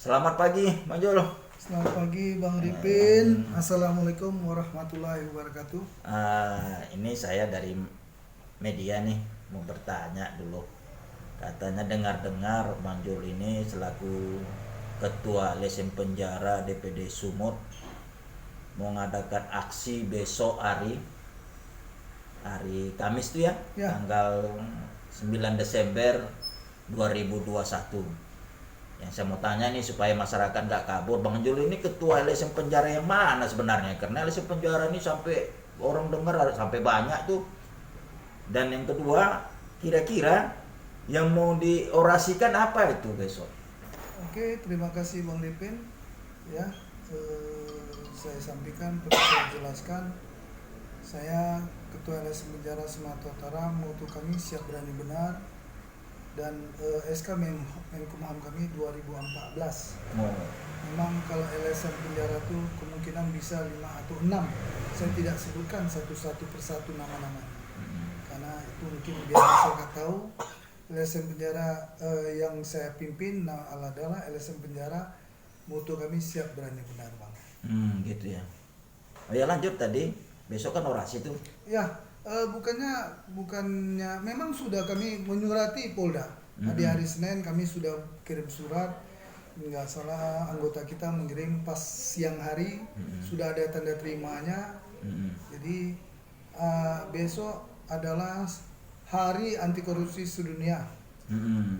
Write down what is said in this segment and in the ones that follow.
Selamat pagi, Bang Jul. Selamat pagi Bang Ripin. Assalamualaikum warahmatullahi wabarakatuh. Ini saya dari media nih, mau bertanya dulu. Katanya dengar-dengar Bang Jul ini selaku Ketua LSM Penjara DPD Sumut mau mengadakan aksi besok hari Kamis tuh ya, Ya, tanggal 9 Desember 2021. Yang saya mau tanya nih supaya masyarakat nggak kabur, Bang Jul ini ketua LSM Penjara yang mana sebenarnya? Karena LSM Penjara ini sampai orang dengar sampai banyak tuh. Dan yang kedua, kira-kira yang mau diorasikan apa itu besok? oke, terima kasih Bang Ripin. Ya, saya sampaikan, perlu saya jelaskan. Saya Ketua LSM Penjara Sumatera Utara, mutu kami siap berani benar, dan SK Menkumham kami 2014. Mau Memang kalau LSM penjara itu kemungkinan bisa 5 atau 6. Saya tidak sebutkan satu-satu persatu nama-nama, karena itu mungkin biar masyarakat tahu. LSM penjara yang saya pimpin adalah LSM penjara mutu kami siap berani benar, Bang. gitu ya. Oh ya, lanjut tadi. Besok kan orasi tuh. Ya, bukannya memang sudah kami menyurati Polda. Di hari Senin kami sudah kirim surat, nggak salah anggota kita mengirim pas siang hari, sudah ada tanda terimanya. Jadi besok adalah Hari Anti Korupsi Sedunia.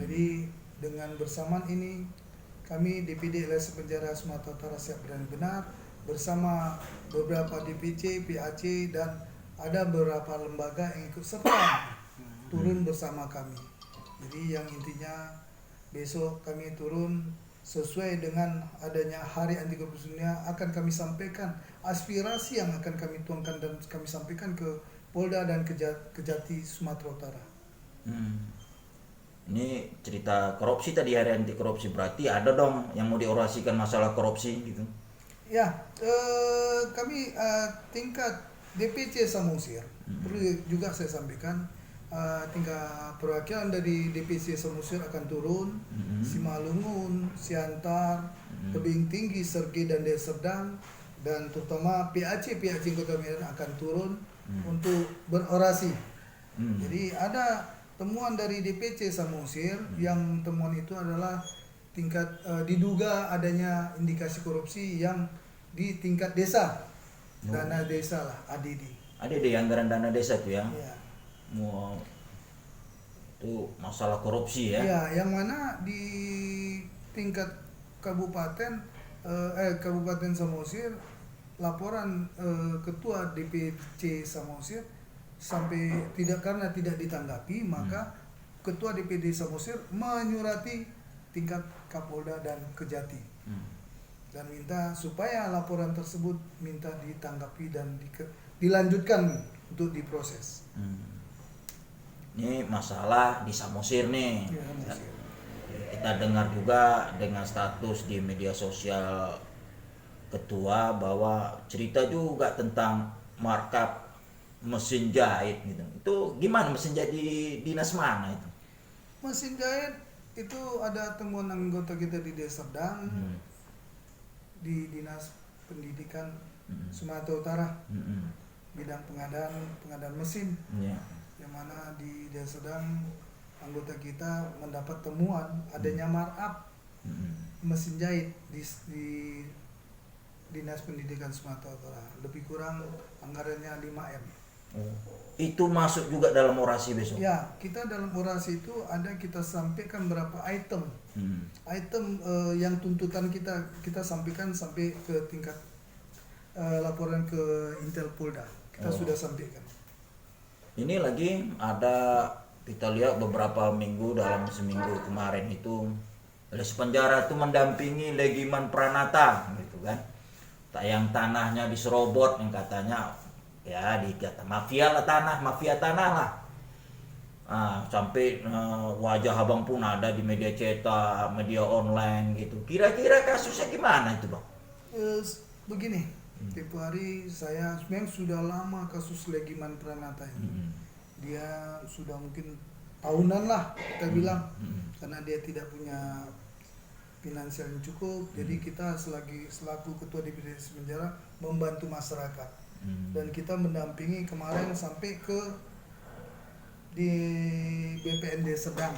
Jadi dengan bersamaan ini kami DPD LSM Penjara Sumatera Utara siap berani benar bersama beberapa DPC, PAC, dan ada beberapa lembaga yang ikut serta turun bersama kami. Jadi yang intinya besok kami turun sesuai dengan adanya Hari Anti Korupsi Dunia, akan kami sampaikan aspirasi yang akan kami tuangkan dan kami sampaikan ke Polda dan Kejati Sumatera Utara. Ini cerita korupsi tadi, hari anti korupsi, berarti ada dong yang mau diorasikan masalah korupsi gitu. Ya, kami tingkat DPC Samosir, perlu juga saya sampaikan, tingkat perwakilan dari DPC Samosir akan turun, Simalungun, Siantar, Tebing Tinggi, Sergei, dan Deli Serdang, dan terutama PAC Kota Medan akan turun untuk berorasi. Jadi ada temuan dari DPC Samosir, yang temuan itu adalah tingkat diduga adanya indikasi korupsi yang di tingkat desa, dana desa lah, ADD. Ada di anggaran dana desa tuh ya. Ya. Mau itu masalah korupsi ya. Ya, yang mana di tingkat kabupaten Kabupaten Samosir, laporan ketua DPC Samosir sampai karena tidak ditanggapi, maka ketua DPD Samosir menyurati tingkat Kapolda dan Kejati dan minta supaya laporan tersebut minta ditanggapi dan dilanjutkan untuk diproses. Ini masalah di Samosir nih. Ya, Samosir. Kita dengar juga dengan status di media sosial ketua bahwa cerita juga tentang markup mesin jahit gitu. Itu gimana, mesin jahit di dinas mana itu? Mesin jahit itu ada temuan anggota kita di Deli Serdang, di Dinas Pendidikan Sumatera Utara, bidang pengadaan mesin, yang mana di Deli Serdang anggota kita mendapat temuan adanya markup mesin jahit di Dinas Pendidikan Sumatera Utara, lebih kurang anggarannya 5M. Itu masuk juga dalam orasi besok? Ya, kita dalam orasi itu kita sampaikan berapa item. Item yang tuntutan kita sampaikan sampai ke tingkat laporan ke Intel Polda. Kita sudah sampaikan. Ini lagi ada, kita lihat beberapa minggu, dalam seminggu kemarin itu LSM Penjara itu mendampingi Legiman Pranata gitu kan. Yang tanahnya diserobot, yang katanya ya dikata mafia tanah lah. Sampai wajah abang pun ada di media cetak, media online gitu. Kira-kira kasusnya gimana itu, Bang? Begini, tiap hari saya memang sudah lama kasus Legiman Pranata ini. Dia sudah mungkin tahunan lah kita bilang, karena dia tidak punya finansial yang cukup. Jadi kita selaku ketua DPD Penjara membantu masyarakat. Dan kita mendampingi kemarin sampai ke di BPND Sedang.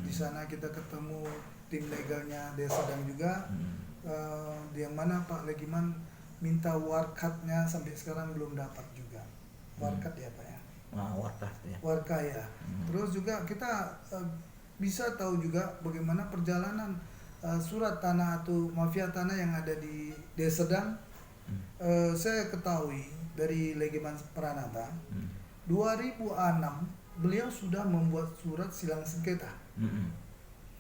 Di sana kita ketemu tim legalnya Desa Sedang juga. Yang mana Pak Legiman minta warkatnya sampai sekarang belum dapat juga. Warkat ya Pak ya. Warkah ya. Warka ya. Terus juga kita bisa tahu juga bagaimana perjalanan surat tanah atau mafia tanah yang ada di Desa Sedang. Saya ketahui dari Legiman Pranata 2006 beliau sudah membuat surat silang sengketa.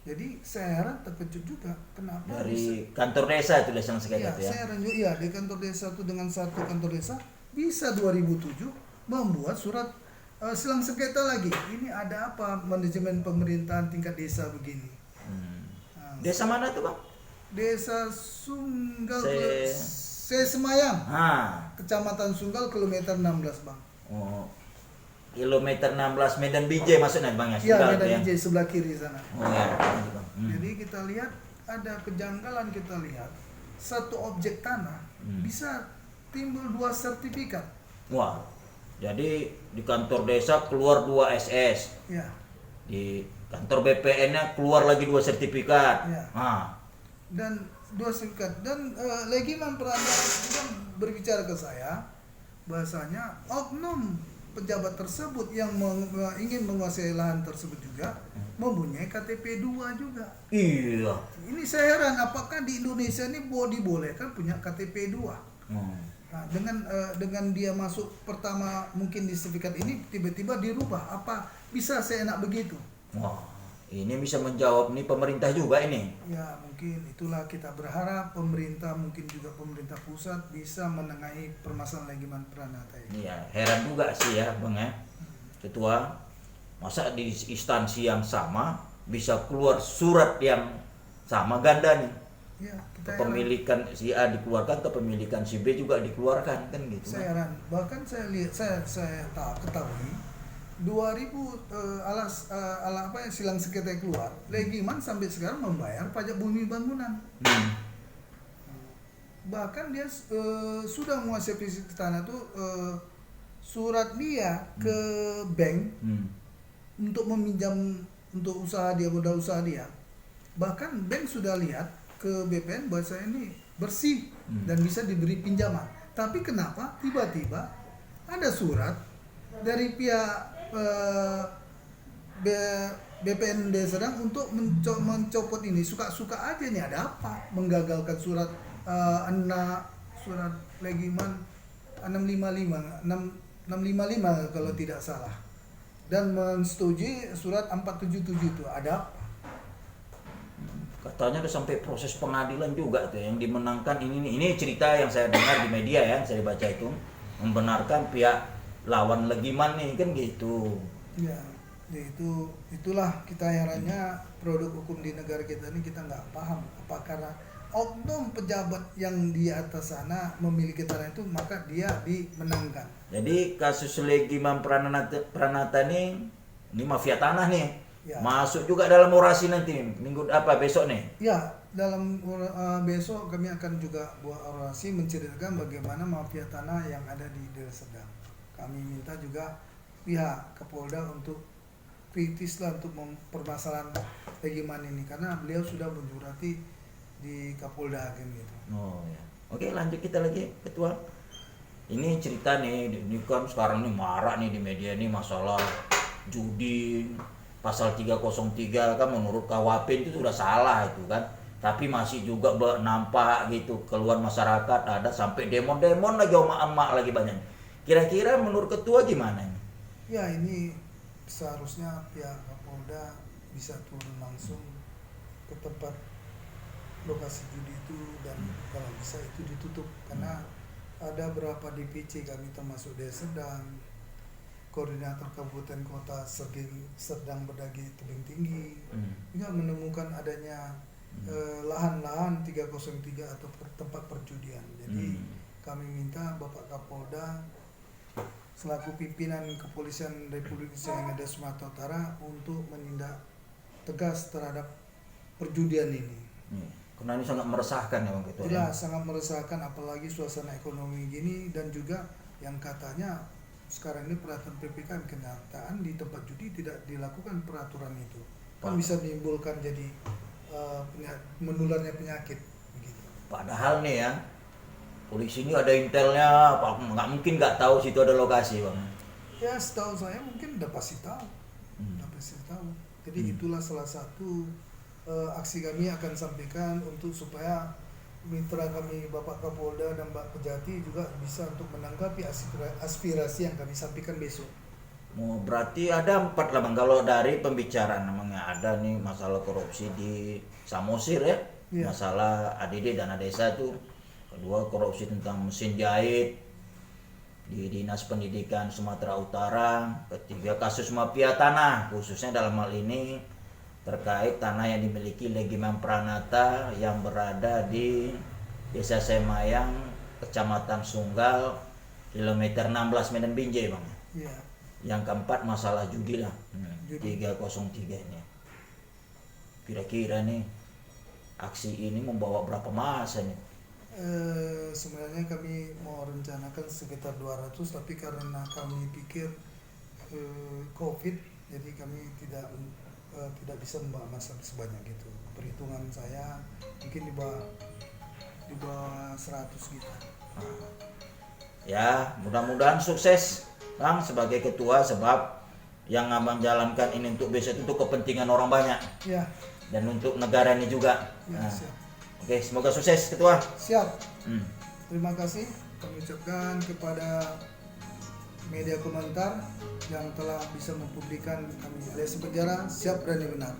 Jadi saya heran, terkejut juga kenapa Dari kantor desa itu silang sengketa ya, ya. saya heran juga ya, di kantor desa itu dengan satu kantor desa bisa 2007 membuat surat silang sengketa lagi. Ini ada apa manajemen pemerintahan tingkat desa begini? Desa mana tuh Bang? Desa Sunggal Se Semayang, Ah, Kecamatan Sunggal, kilometer 16 Bang. oh, kilometer 16 Medan Bijay maksudnya Bang ya? Iya, Sunggal Medan tuh ya? Bijay sebelah kiri sana. Oh ya, Bang. Jadi kita lihat ada kejanggalan, kita lihat satu objek tanah bisa timbul 2 sertifikat. Wah, jadi di kantor desa keluar 2 SS, Ya, di kantor BPN-nya keluar lagi 2 sertifikat. Ya. Dan 2 sertifikat. Dan Legiman Pranata juga berbicara ke saya bahasanya oknum pejabat tersebut yang ingin menguasai lahan tersebut juga mempunyai KTP 2 juga. Iya. Ini saya heran, apakah di Indonesia ini dibolehkan punya KTP 2? Nah, dengan dia masuk pertama mungkin di sertifikat ini tiba-tiba dirubah, apa bisa seenak begitu? Wah, ini bisa menjawab nih pemerintah juga ini. Ya mungkin itulah kita berharap pemerintah, mungkin juga pemerintah pusat bisa menengahi permasalahan Legiman Pranata ini. Iya, heran juga sih ya Bang ya. Ketua, masa di instansi yang sama bisa keluar surat yang sama ganda nih. Ya, kita Kepemilikan si A dikeluarkan, kepemilikan si B juga dikeluarkan kan gitu. saya heran. Bahkan saya lihat, saya ketahui 2000 ala apa yang silang sengketa yang keluar, Legiman sampai sekarang membayar pajak bumi bangunan. Bahkan dia sudah menguasai fisik tanah tuh surat dia ke bank untuk meminjam untuk usaha dia, modal usaha dia. Bahkan bank sudah lihat ke BPN bahwa ini bersih dan bisa diberi pinjaman. Tapi kenapa tiba-tiba ada surat dari pihak BPN Desa Sedang untuk mencopot ini? Suka-suka aja nih, ada apa? Menggagalkan surat surat Legiman 655 kalau tidak salah, dan mensetujui surat 477 itu. Ada apa? Katanya udah sampai proses pengadilan juga tuh yang dimenangkan ini cerita yang saya dengar di media ya, saya baca itu membenarkan pihak lawan Legiman nih kan gitu. Ya itulah kita herannya produk hukum di negara kita ini, kita nggak paham apa karena oknum pejabat yang di atas sana memiliki tanah itu maka dia dimenangkan. Jadi kasus Legiman Pranata ini mafia tanah nih. Ya. Masuk juga dalam orasi nanti minggu besok nih. Ya, dalam besok kami akan juga buat orasi menceritakan bagaimana mafia tanah yang ada di Desa Sedang. Kami minta juga pihak Kapolda untuk kritis lah untuk permasalahan Legiman ini karena beliau sudah menjurati di Kapolda kan gitu. Oh ya. Oke, lanjut kita lagi Ketua. Ini cerita nih, ini kan sekarang nih marah nih di media nih masalah judi. Pasal 303 kan menurut KUHP itu sudah salah itu kan. Tapi masih juga nampak gitu keluar masyarakat, ada sampai demon-demon lagi, emak-emak lagi banyak. Kira-kira menurut Ketua gimana ini? Ya ini seharusnya pihak Kapolda bisa turun langsung ke tempat lokasi judi itu dan kalau bisa itu ditutup karena ada berapa DPC kami termasuk Desa Sedang, koordinator kabupaten kota Serdang Berdagi Tebing Tinggi juga menemukan adanya lahan-lahan 303 atau tempat perjudian. Jadi kami minta Bapak Kapolda selaku pimpinan Kepolisian Republik Indonesia yang ada Sumatera Utara untuk menindak tegas terhadap perjudian ini. Karena ini sangat meresahkan ya Bang Ketua. Jelas sangat meresahkan, apalagi suasana ekonomi gini, dan juga yang katanya sekarang ini peraturan PPKM, kenyataan di tempat judi tidak dilakukan peraturan itu, kan bisa menimbulkan jadi menularnya penyakit begitu. Padahal nih ya, polisi ini ada intelnya, nggak mungkin nggak tahu situ ada lokasi Bang. Ya setahu saya mungkin udah pasti tahu, udah pasti tahu. Jadi itulah salah satu aksi kami akan sampaikan untuk supaya mitra kami Bapak Kapolda dan Mbak Kejati juga bisa untuk menanggapi aspirasi yang kami sampaikan besok. Berarti ada 4 lah Bang, kalau dari pembicaraan namanya ada nih masalah korupsi di Samosir ya, Iya. masalah ADD dana desa itu. Kedua, korupsi tentang mesin jahit di Dinas Pendidikan Sumatera Utara. Ketiga, kasus mafia tanah, khususnya dalam hal ini terkait tanah yang dimiliki Legiman Pranata yang berada di Desa Semayang, Kecamatan Sunggal, kilometer 16 Medan Binjai Bang. Iya. Yang keempat, masalah judi lah, Judi. 303 ini. Kira-kira nih aksi ini membawa berapa masa nih? Sebenarnya kami mau rencanakan sekitar 200, tapi karena kami pikir COVID, jadi kami tidak bisa membawa masa sebanyak itu. Perhitungan saya mungkin di bawah 100 gitu. Ya, mudah-mudahan sukses Bang sebagai ketua, sebab yang Abang jalankan ini untuk besok itu untuk kepentingan orang banyak Ya, dan untuk negara ini juga. ya, Nah, siap. oke, semoga sukses ketua. Siap. Hmm. Terima kasih kami ucapkan kepada media komentar yang telah bisa mempublikkan kami alias penjara siap berani benar.